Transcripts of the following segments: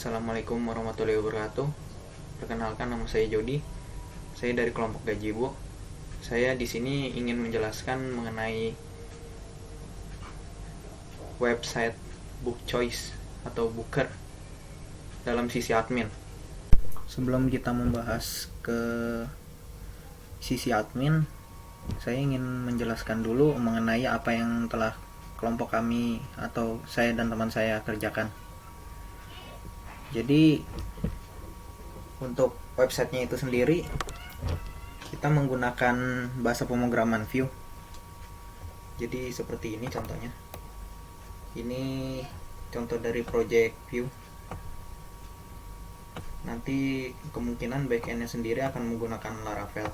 Assalamualaikum warahmatullahi wabarakatuh. Perkenalkan, nama saya Jody. Saya dari kelompok Gajibo. Saya di sini ingin menjelaskan mengenai website Book Choice atau Booker dalam sisi admin. Sebelum kita membahas ke sisi admin, saya ingin menjelaskan dulu mengenai apa yang telah kelompok kami atau saya dan teman saya kerjakan. Jadi untuk websitenya itu sendiri kita menggunakan bahasa pemrograman Vue. Jadi seperti ini contohnya. Ini contoh dari project Vue. Nanti kemungkinan backendnya sendiri akan menggunakan Laravel.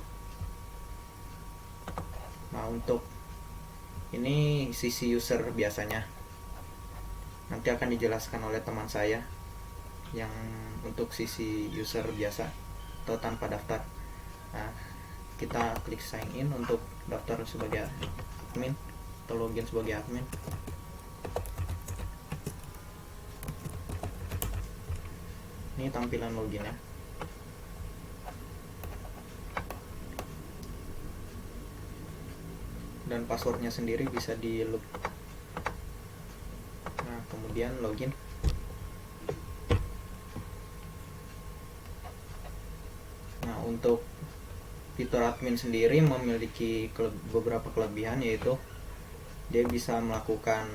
Nah, untuk ini sisi user biasanya nanti akan dijelaskan oleh teman saya yang untuk sisi user biasa atau tanpa daftar. Nah, kita klik sign in untuk daftar sebagai admin atau login sebagai admin. Ini tampilan loginnya. Dan passwordnya sendiri bisa di loop. Nah, kemudian login. Nah, untuk fitur admin sendiri memiliki beberapa kelebihan, yaitu dia bisa melakukan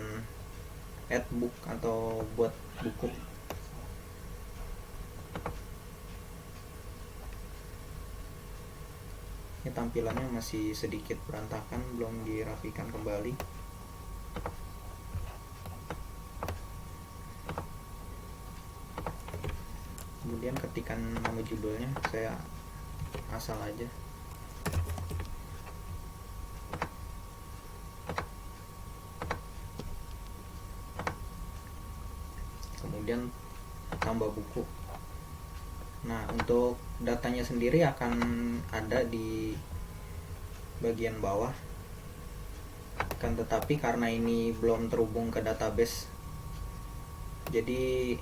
add book atau buat buku. Ini tampilannya masih sedikit berantakan, belum dirapikan kembali. Kemudian ketikan nama judulnya, saya asal aja. Kemudian tambah buku. Nah, untuk datanya sendiri akan ada di bagian bawah. Kan tetapi karena ini belum terhubung ke database, jadi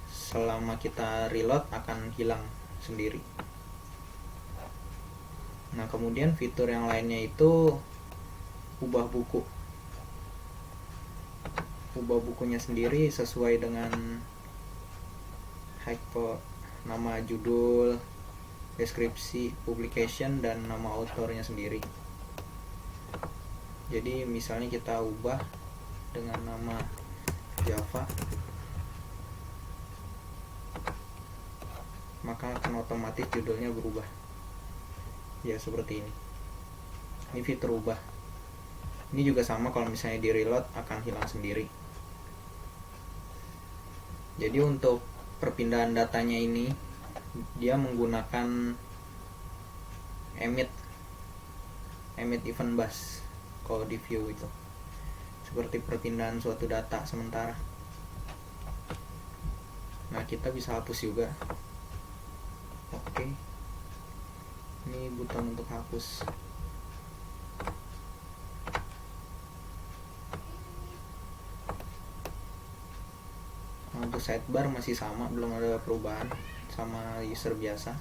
selama kita reload akan hilang sendiri. Nah, kemudian fitur yang lainnya itu ubah buku. Ubah bukunya sendiri sesuai dengan nama judul, deskripsi, publication, dan nama autornya sendiri. Jadi misalnya kita ubah dengan nama Java, maka akan otomatis judulnya berubah. Ya, seperti ini. Ini fitur ubah. Ini juga sama, kalau misalnya di reload akan hilang sendiri. Jadi untuk perpindahan datanya ini dia menggunakan emit event bus kalau di Vue itu, seperti perpindahan suatu data sementara. Nah, kita bisa hapus juga. Oke, ini button untuk hapus. Untuk sidebar masih sama, belum ada perubahan sama user biasa.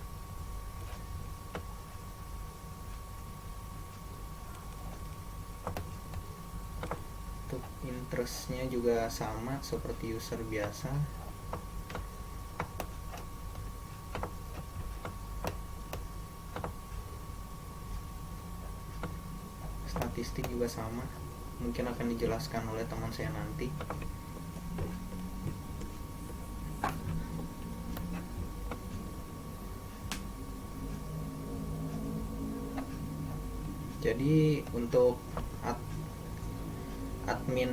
Untuk interestnya juga sama seperti user biasa. Statistik juga sama, mungkin akan dijelaskan oleh teman saya nanti. Jadi untuk admin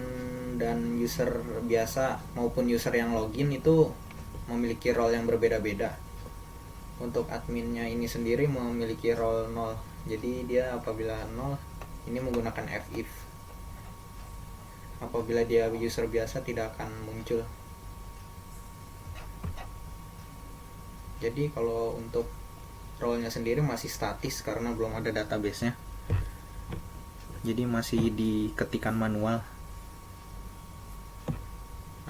dan user biasa maupun user yang login itu memiliki role yang berbeda-beda. Untuk adminnya ini sendiri memiliki role 0. Jadi dia apabila 0 ini menggunakan if. Apabila dia user biasa tidak akan muncul. Jadi kalau untuk role-nya sendiri masih statis karena belum ada database-nya. Jadi masih diketikkan manual.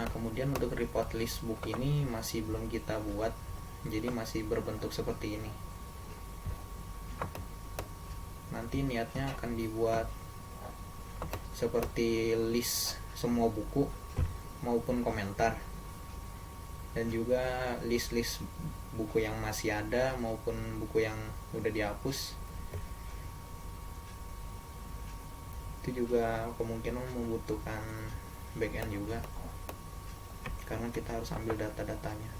Nah, kemudian kemudian untuk report list book ini masih belum kita buat, jadi masih berbentuk seperti ini. Nanti niatnya akan dibuat seperti list semua buku maupun komentar, dan juga list-list buku yang masih ada maupun buku yang udah dihapus. Itu juga kemungkinan membutuhkan backend juga, karena kita harus ambil data-datanya.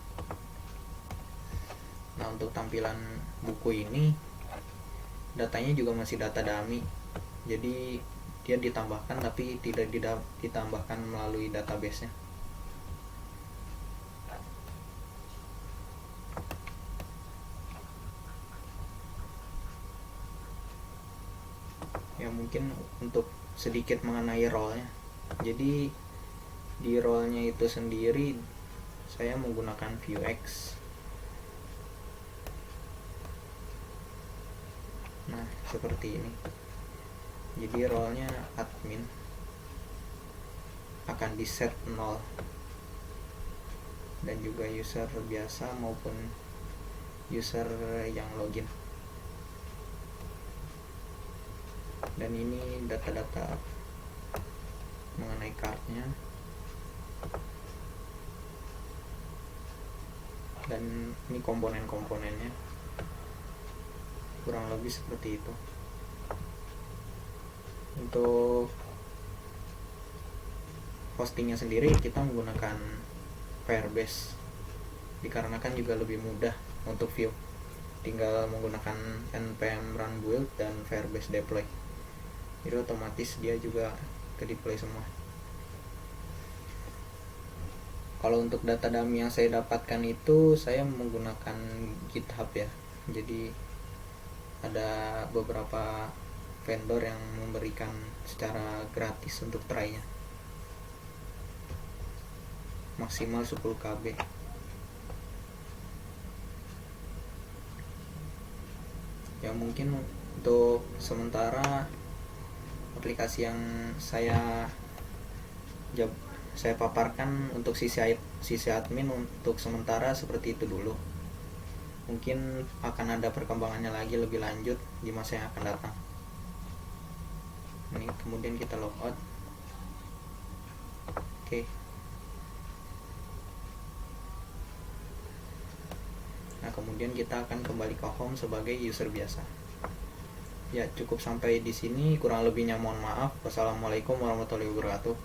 Nah, untuk tampilan buku ini datanya juga masih data dummy, jadi dia ditambahkan tapi tidak ditambahkan melalui database-nya. Ya, mungkin untuk sedikit mengenai role-nya. Jadi di role-nya itu sendiri saya menggunakan Vuex. Nah, seperti ini. Jadi role-nya admin akan di set 0, dan juga user biasa maupun user yang login. Dan ini data-data mengenai cardnya, dan ini komponen-komponennya, kurang lebih seperti itu. Untuk hostingnya sendiri kita menggunakan Firebase, dikarenakan juga lebih mudah untuk view, tinggal menggunakan npm run build dan Firebase deploy, jadi otomatis dia juga ke deploy semua. Kalau untuk data dummy yang saya dapatkan itu saya menggunakan GitHub ya, jadi ada beberapa vendor yang memberikan secara gratis untuk try-nya, maksimal 10 KB. Ya, mungkin untuk sementara aplikasi yang saya paparkan untuk sisi admin untuk sementara seperti itu dulu. Mungkin akan ada perkembangannya lagi lebih lanjut di masa yang akan datang. Ini kemudian kita logout. Oke. Nah, kemudian kita akan kembali ke home sebagai user biasa. Ya, cukup sampai di sini, kurang lebihnya mohon maaf. Wassalamualaikum warahmatullahi wabarakatuh.